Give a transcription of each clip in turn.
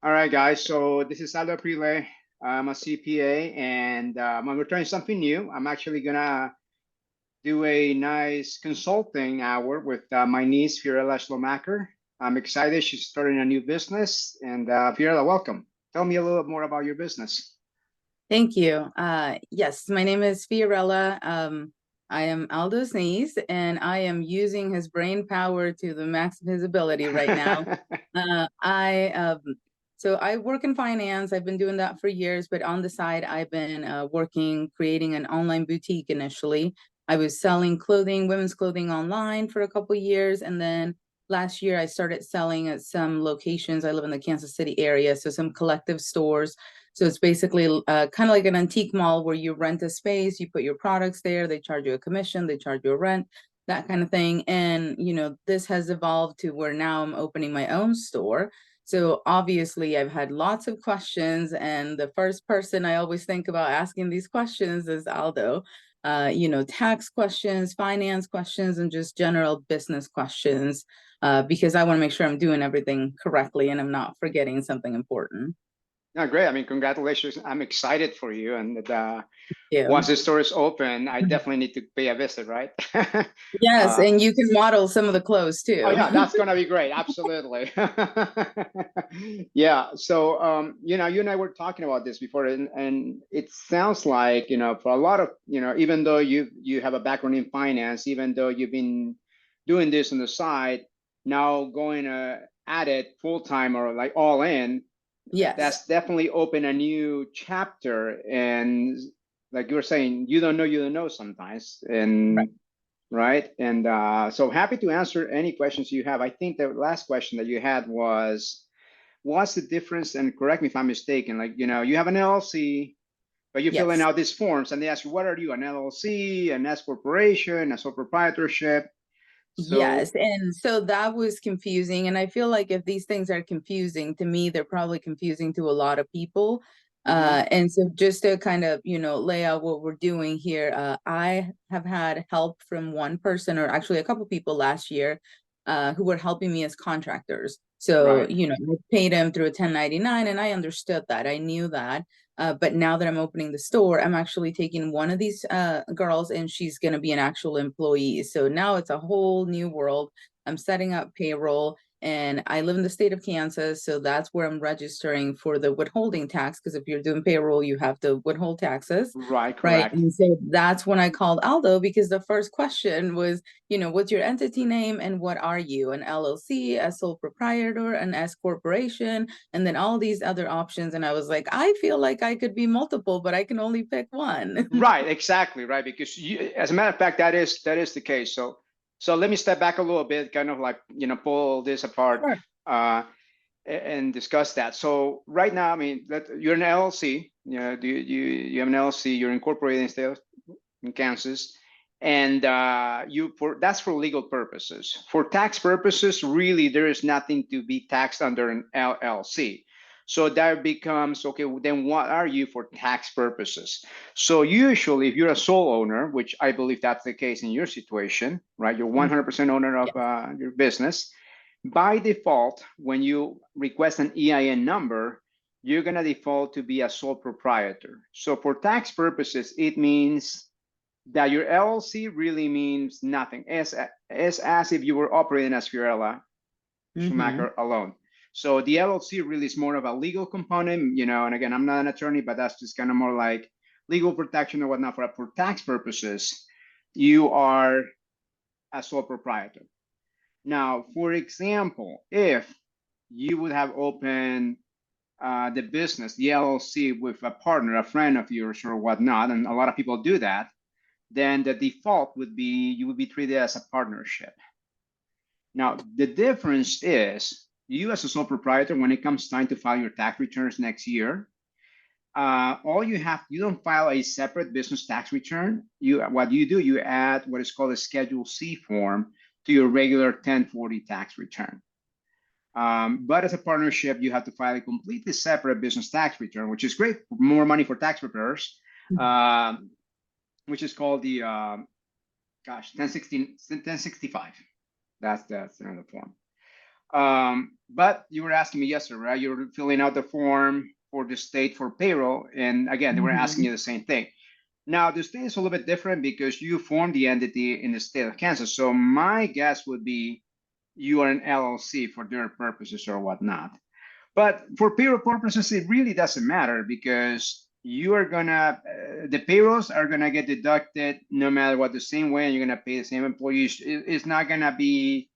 All right, guys. So this is Aldo. I'm a CPA, and I'm trying something new. I'm actually gonna do a nice consulting hour with my niece Fiorella Schlomacher. I'm excited. She's starting a new business, and Fiorella, welcome. Tell me a little bit more about your business. Thank you. Yes, my name is Fiorella. I am Aldo's niece, and I am using his brain power to the max of his ability right now. Uh, I so I work in finance. I've been doing that for years, but on the side, I've been creating an online boutique initially. I was selling clothing, women's clothing online for a couple years, and then last year I started selling at some locations. I live in the Kansas City area, so some collective stores. So it's basically kind of like an antique mall where you rent a space, you put your products there, they charge you a commission, they charge you a rent, that kind of thing. And, this has evolved to where now I'm opening my own store. So obviously, I've had lots of questions, and the first person I always think about asking these questions is Aldo. Tax questions, finance questions, and just general business questions, because I want to make sure I'm doing everything correctly and I'm not forgetting something important. No, great. I mean, congratulations. I'm excited for you. And once Yeah. the store is open, I definitely need to pay a visit, right? Yes, uh, and you can model some of the clothes Oh too. yeah, that's gonna be great. Absolutely. Yeah. So you and I were talking about this before, and it sounds like, for a lot of, even though you have a background in finance, even though you've been doing this on the side, now going at it full time or like all in, Yes. that's definitely open a new chapter. And like you were saying, you don't know sometimes. Right. And right? And so happy to answer any questions you have. I think the last question that you had was, what's the difference? And correct me if I'm mistaken. Like, you have an LLC, but you're filling Yes. out these forms, and they ask you, what are you, an LLC, an S corporation, a sole proprietorship? Yes. So, And so that was confusing. And I feel like if these things are confusing to me, they're probably confusing to a lot of people. mhm, And so just to kind of, lay out what we're doing here, I have had help from one person, or actually a couple people last year, who were helping me as contractors. So, right, I paid them through a 1099, and I understood that. I knew that. But now that I'm opening the store, I'm actually taking one of these girls, and she's going to be an actual employee. So now it's a whole new world. I'm setting up payroll, and I live in the state of Kansas. So that's where I'm registering for the withholding tax. Because if you're doing payroll, you have to withhold taxes. right, Right. correct. And so that's when I called Aldo, because the first question was, what's your entity name and what are you? An LLC, a sole proprietor, an S corporation, and then all these other options. And I was like, I feel like I could be multiple, but I can only pick one. Right, exactly, right. Because as a matter of fact, that is the case. So let me step back a little bit, kind of like, pull this apart. Sure. Uh, and discuss that. So right now, I mean, you're an LLC. You have an LLC. You're incorporated in state in Kansas, and that's for legal purposes. For tax purposes, really, there is nothing to be taxed under an LLC. So that becomes okay. Then what are you for tax purposes? So usually, if you're a sole owner, which I believe that's the case in your situation, right? You're Mhm. 100% owner of Yes. your business. By default, when you request an EIN number, you're going to default to be a sole proprietor. So for tax purposes, it means that your LLC really means nothing. It's as if you were operating as Fiorella Mm-hmm. Schumacher alone. So the LLC really is more of a legal component, and again, I'm not an attorney, but that's just kind of more like legal protection or whatnot. For tax purposes, you are a sole proprietor. Now, for example, if you would have opened the business, the LLC, with a partner, a friend of yours, or whatnot, and a lot of people do that, then the default would be you would be treated as a partnership. Now, the difference is you, as a sole proprietor, when it comes time to file your tax returns next year, you don't file a separate business tax return. What you do, you add what is called a Schedule C form to your regular 1040 tax return. But as a partnership, you have to file a completely separate business tax return, which is great, more money for tax preparers, which is called the 1065. That's another form. But you were asking me yesterday, right? You were filling out the form for the state for payroll. And again, they were asking Mhm. you the same thing. Now, the state is a little bit different because you formed the entity in the state of Kansas. So my guess would be you are an LLC for their purposes or whatnot. But for payroll purposes, it really doesn't matter because you are gonna the payrolls are gonna get deducted no matter what, the same way, and you're gonna pay the same employees. It's not gonna be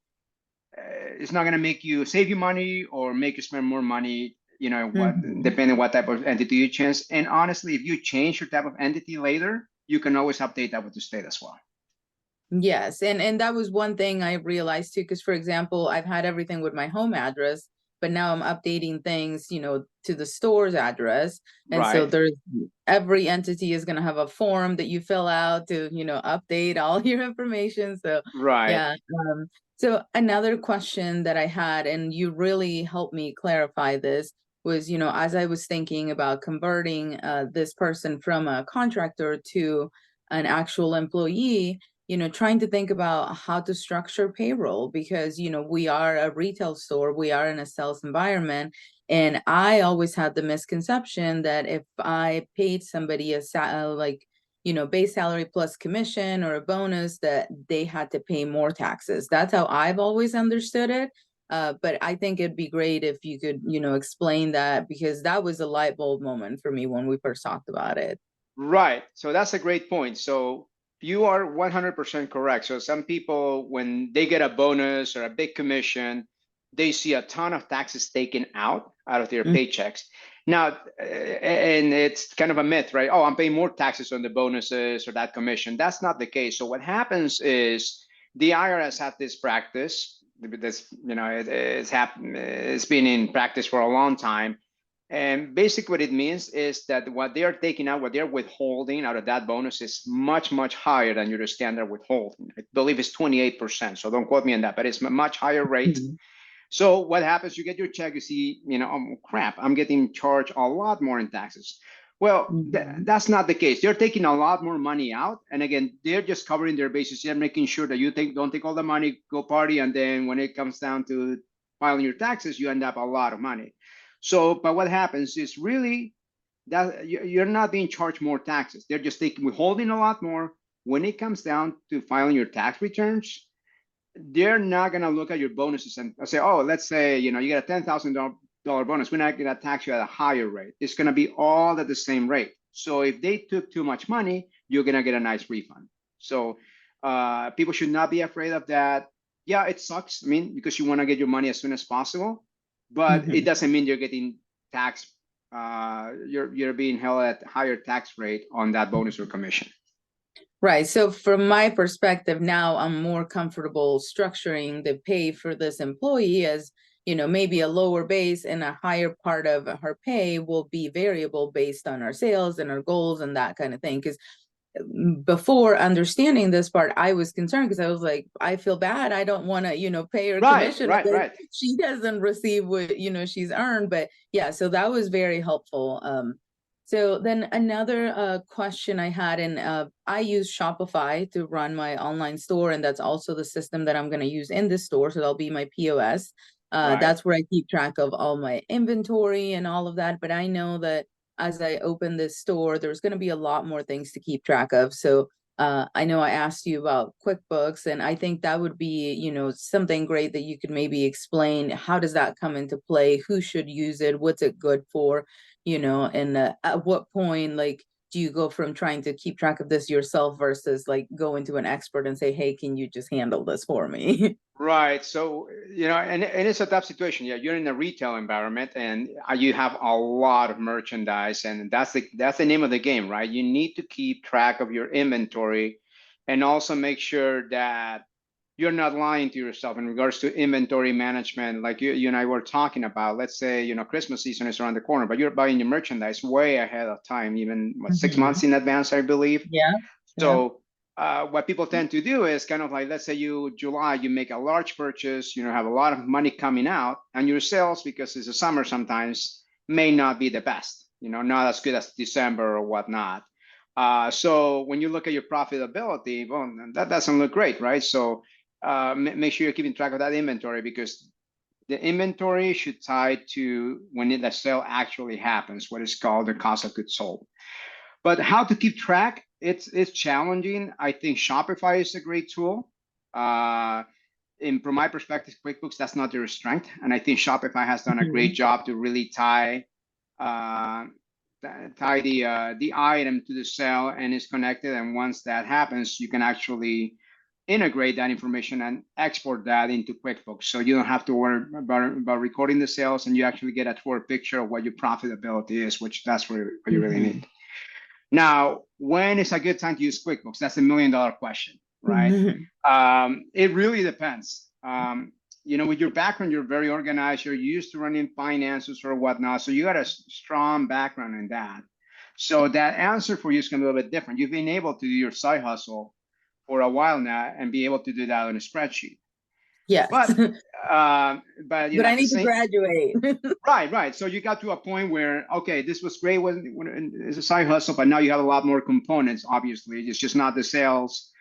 it's not gonna make you save you money or make you spend more money. You know what? Mhm. Depending what type of entity you change. And honestly, if you change your type of entity later, you can always update that with the state as well. Yes, and that was one thing I realized too, because for example, I've had everything with my home address, but now I'm updating things, to the store's address. And so Right. there's every entity is gonna have a form that you fill out to, update all your information. So Right. yeah. So another question that I had, and you really helped me clarify this, was, as I was thinking about converting this person from a contractor to an actual employee, trying to think about how to structure payroll because, we are a retail store, we are in a sales environment. And I always had the misconception that if I paid somebody base salary plus commission or a bonus, that they had to pay more taxes. That's how I've always understood it. But I think it'd be great if you could, explain that because that was a light bulb moment for me when we first talked about it. Right. So that's a great point. So you are 100% correct. So some people, when they get a bonus or a big commission, they see a ton of taxes taken out of their Mm. paychecks. Now, and it's kind of a myth, right? Oh, I'm paying more taxes on the bonuses or that commission. That's not the case. So what happens is the IRS had this practice. It's been in practice for a long time, and basically what it means is that what they are taking out, what they're withholding out of that bonus is much, much higher than your standard withholding. I believe it's 28%. So don't quote me on that, but it's a much higher rate. Mhm. So what happens, you get your check, you see, oh crap, I'm getting charged a lot more in taxes. Well, Mhm. that's not the case. They're taking a lot more money out. And again, they're just covering their bases. They're making sure that you don't take all the money, go party. And then when it comes down to filing your taxes, you end up a lot of money. So, but what happens is really that you're not being charged more taxes. They're just withholding a lot more. When it comes down to filing your tax returns, they're not going to look at your bonuses and say, oh, let's say, you get a $10,000 bonus. We're not going to tax you at a higher rate. It's going to be all at the same rate. So if they took too much money, you're going to get a nice refund. So people should not be afraid of that. Yeah, it sucks. I mean, because you want to get your money as soon as possible, but it Mhm. doesn't mean you're getting taxed. You're being held at higher tax rate on that bonus or commission. Right. So from my perspective now, I'm more comfortable structuring the pay for this employee as, maybe a lower base and a higher part of her pay will be variable based on our sales and our goals and that kind of thing. Because before understanding this part, I was concerned because I was like, I feel bad. I don't want to, pay her Right, commission and right, then right. she doesn't receive what, she's earned. But yeah, so that was very helpful. So then another question I had, and I use Shopify to run my online store, and that's also the system that I'm going to use in this store. So that'll be my POS. Right. That's where I keep track of all my inventory and all of that. But I know that as I open this store, there's going to be a lot more things to keep track of. So I know I asked you about QuickBooks, and I think that would be, something great that you could maybe explain. How does that come into play? Who should use it? What's it good for? And at what point, like, do you go from trying to keep track of this yourself versus like going to an expert and say, hey, can you just handle this for me? Right. So, and it's a tough situation. Yeah, you're in a retail environment and you have a lot of merchandise, and that's the name of the game, right? You need to keep track of your inventory and also make sure that you're not lying to yourself in regards to inventory management. Like you and I were talking about, let's say, Christmas season is around the corner, but you're buying your merchandise way ahead of time, even what, 6 months Mhm. in advance, I believe. Yeah. Yeah. So what people tend to do is kind of like, let's say July, you make a large purchase, have a lot of money coming out, and your sales, because it's a summer sometimes, may not be the best, not as good as December or whatnot. So when you look at your profitability, well, that doesn't look great, right? So make sure you're keeping track of that inventory, because the inventory should tie to when the sale actually happens, what is called the cost of goods sold. But how to keep track? It's challenging. I think Shopify is a great tool. From my perspective, QuickBooks, that's not their strength, and I think Shopify has done a great job to really tie the item to the sale and is connected. And once that happens, you can actually integrate that information and export that into QuickBooks. So you don't have to worry about recording the sales, and you actually get a full picture of what your profitability is, which that's what you really need. Now, when is a good time to use QuickBooks? That's $1 million question, right? It really depends. With your background, you're very organized, you're used to running finances or whatnot. So you got a strong background in that. So that answer for you is going to be a little bit different. You've been able to do your side hustle for a while now and be able to do that on a spreadsheet. Yes. But I need to graduate. Right. So you got to a point where, okay, this was great when it's a side hustle, but now you have a lot more components. Obviously, it's just not the sales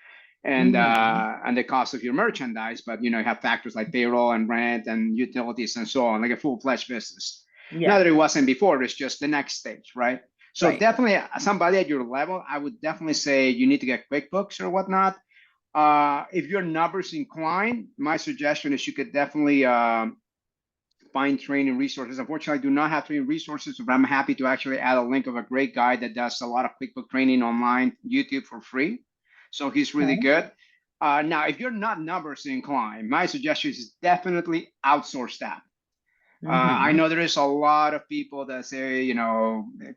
and the cost of your merchandise, but you have factors like payroll and rent and utilities and so on, like a full-fledged business. Yeah. Not that it wasn't before, it's just the next stage, right? So definitely somebody at your level, I would definitely say you need to get QuickBooks or whatnot. If your numbers incline, my suggestion is you could definitely find training resources. Unfortunately, I do not have training resources, but I'm happy to actually add a link of a great guy that does a lot of QuickBooks training online, YouTube for free. So he's really good. Now, if you're not numbers inclined, my suggestion is definitely outsource that. I know there is a lot of people that say,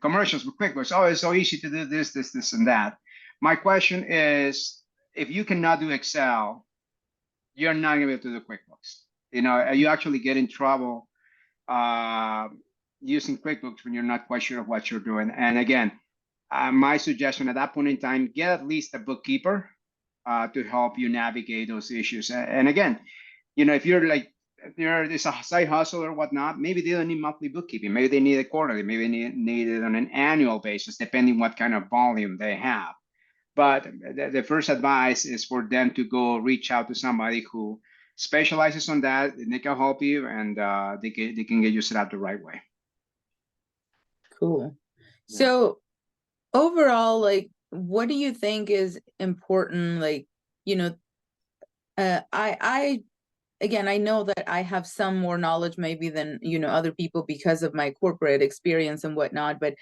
commercials with QuickBooks, oh, it's so easy to do this, and that. My question is, if you cannot do Excel, you're not going to be able to do QuickBooks. You actually get in trouble using QuickBooks when you're not quite sure of what you're doing. And again, my suggestion at that point in time, get at least a bookkeeper to help you navigate those issues. And again, if it's a side hustle or whatnot, maybe they don't need monthly bookkeeping. Maybe they need it quarterly. Maybe they need it on an annual basis, depending what kind of volume they have. But the first advice is for them to go reach out to somebody who specializes on that, and they can help you, and they can get you set up the right way. Cool. Yeah. So overall, like, what do you think is important? Like, I know that I have some more knowledge maybe than, other people because of my corporate experience and whatnot, but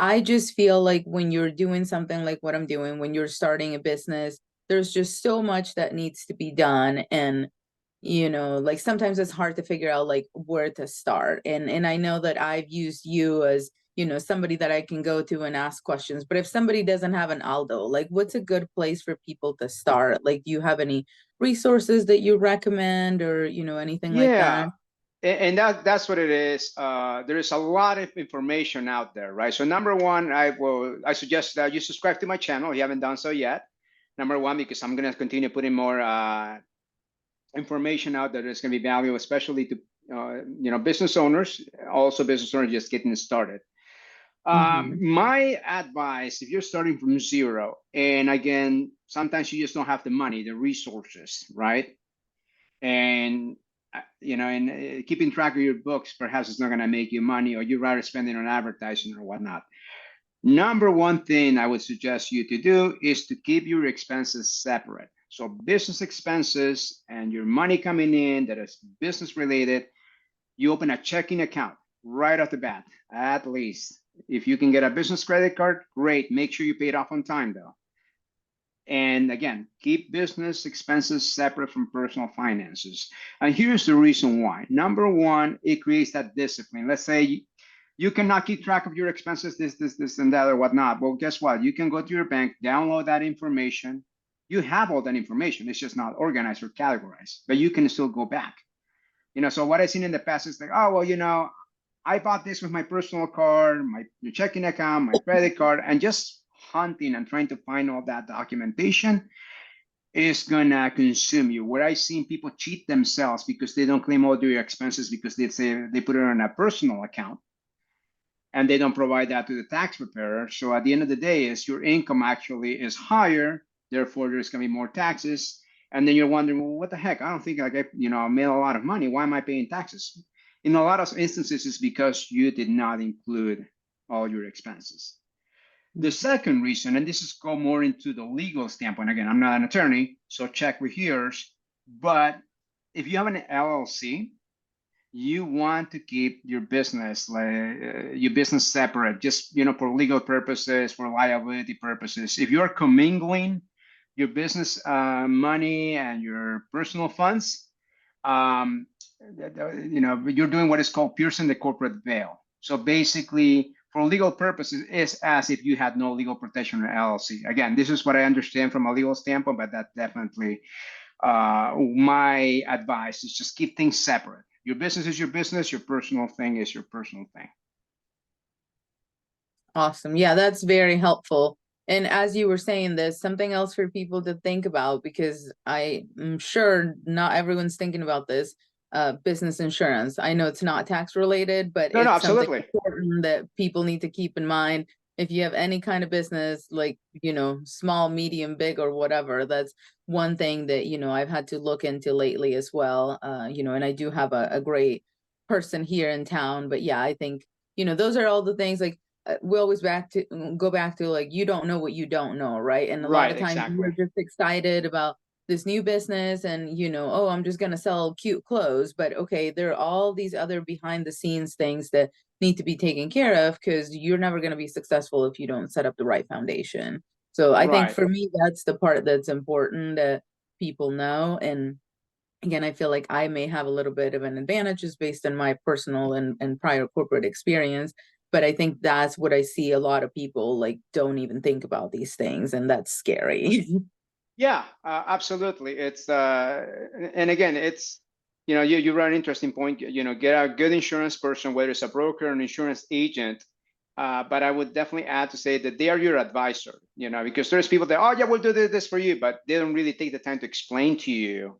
I just feel like when you're doing something like what I'm doing, when you're starting a business, there's just so much that needs to be done. And, like sometimes it's hard to figure out like where to start. And I know that I've used you as, somebody that I can go to and ask questions. But if somebody doesn't have an Aldo, like what's a good place for people to start? Like, do you have any resources that you recommend or, anything like that? And that's what it is. There is a lot of information out there, right? So number one, I suggest that you subscribe to my channel if you haven't done so yet. Number one, because I'm going to continue putting more information out there that's going to be valuable, especially to business owners, also business owners just getting started. My advice, if you're starting from zero, and again, sometimes you just don't have the money, the resources, right? And keeping track of your books perhaps it's not going to make you money, or you'd rather spend it on advertising or whatnot. Number one thing I would suggest you to do is to keep your expenses separate. So business expenses and your money coming in that is business related, you open a checking account right off the bat, at least. If you can get a business credit card, great. Make sure you pay it off on time though. And again, keep business expenses separate from personal finances. And here's the reason why. Number one, it creates that discipline. Let's say you cannot keep track of your expenses, this, and that, or whatnot. Well, guess what? You can go to your bank, download that information. You have all that information. It's just not organized or categorized, but you can still go back. So what I've seen in the past is like, oh, well, I bought this with my personal card, my checking account, my credit card, and just hunting and trying to find all that documentation is gonna consume you. Where I've seen people cheat themselves because they don't claim all their expenses because they say they put it on a personal account and they don't provide that to the tax preparer. So at the end of the day, is your income actually is higher, therefore there's gonna be more taxes. And then you're wondering, well, what the heck? I don't think I get, I made a lot of money. Why am I paying taxes? In a lot of instances, it's because you did not include all your expenses. The second reason, and this is go more into the legal standpoint, again, I'm not an attorney, so check with yours, but if you have an LLC, you want to keep your business separate, just for legal purposes, for liability purposes. If you're commingling your business money and your personal funds, you're doing what is called piercing the corporate veil. So basically, for legal purposes, it's as if you had no legal protection in LLC. Again, this is what I understand from a legal standpoint, but that definitely my advice is just keep things separate. Your business is your business. Your personal thing is your personal thing. Awesome. Yeah, that's very helpful. And as you were saying, there's something else for people to think about, because I'm sure not everyone's thinking about this. Business insurance. I know it's not tax related, but No, it's absolutely something important that people need to keep in mind. If you have any kind of business, like, small, medium, big, or whatever, that's one thing that, I've had to look into lately as well. And I do have a great person here in town, but yeah, I think, those are all the things, like, we always go back to, like, you don't know what you don't know, right? And a lot of times exactly. you're just excited about this new business and, oh, I'm just going to sell cute clothes. But okay, there are all these other behind the scenes things that need to be taken care of, because you're never going to be successful if you don't set up the right foundation. So I think for me, that's the part that's important that people know. And again, I feel like I may have a little bit of an advantage just based on my personal and prior corporate experience. But I think that's what I see a lot of people, like, don't even think about these things, and that's scary. Yeah, absolutely. It's and again, it's you run an interesting point. Get a good insurance person, whether it's a broker or an insurance agent. But I would definitely add to say that they are your advisor. Because there's people that, oh yeah, we'll do this for you, but they don't really take the time to explain to you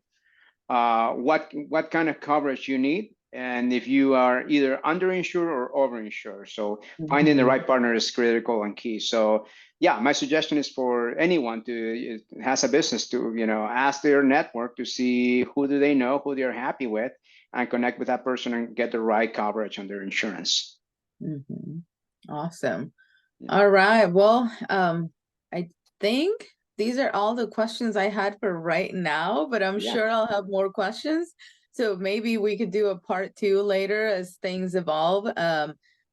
what kind of coverage you need, and if you are either underinsured or overinsured. So finding the right partner is critical and key. So yeah, my suggestion is for anyone to has a business to ask their network to see who do they know, who they're happy with, and connect with that person and get the right coverage on their insurance. Awesome. Yeah. All right. Well, I think these are all the questions I had for right now, but I'm sure I'll have more questions. So maybe we could do a part 2 later as things evolve.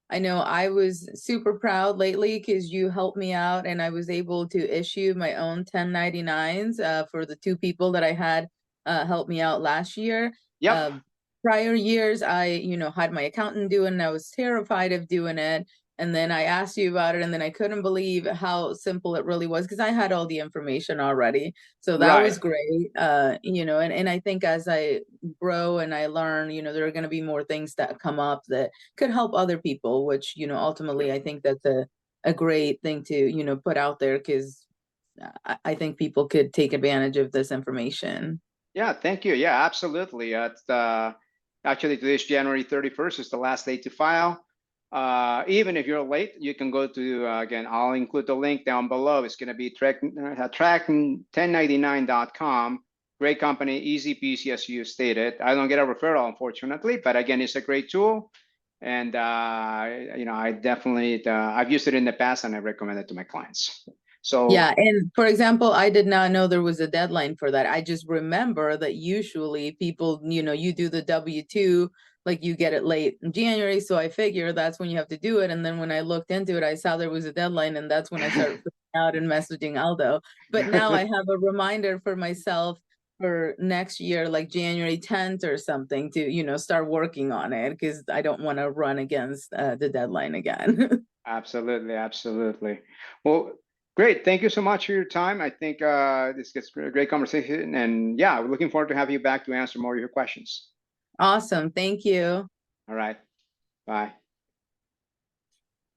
I know I was super proud lately because you helped me out, and I was able to issue my own 1099s for the 2 people that I had help me out last year. Prior years, I, had my accountant do it, and I was terrified of doing it. And then I asked you about it, and then I couldn't believe how simple it really was, because I had all the information already. So that was great. And I think as I grow and I learn, there are going to be more things that come up that could help other people, which, ultimately, I think that's a great thing to, put out there, because I think people could take advantage of this information. Yeah, thank you. Yeah, absolutely. Actually, today's January 31st is the last day to file. Even if you're late, you can go to, again, I'll include the link down below. It's going to be track1099.com. Great company, easy peasy, as you stated. I don't get a referral, unfortunately, but again, it's a great tool. And, I definitely, I've used it in the past, and I recommend it to my clients. So yeah, and for example, I did not know there was a deadline for that. I just remember that usually people, you do the W-2, like you get it late in January. So I figure that's when you have to do it. And then when I looked into it, I saw there was a deadline, and that's when I started freaking out and messaging Aldo. But now I have a reminder for myself for next year, like January 10th or something, to, start working on it, because I don't want to run against the deadline again. Absolutely, absolutely. Well, great. Thank you so much for your time. I think this gets a great conversation, and yeah, we're looking forward to have you back to answer more of your questions. Awesome. Thank you. All right. Bye.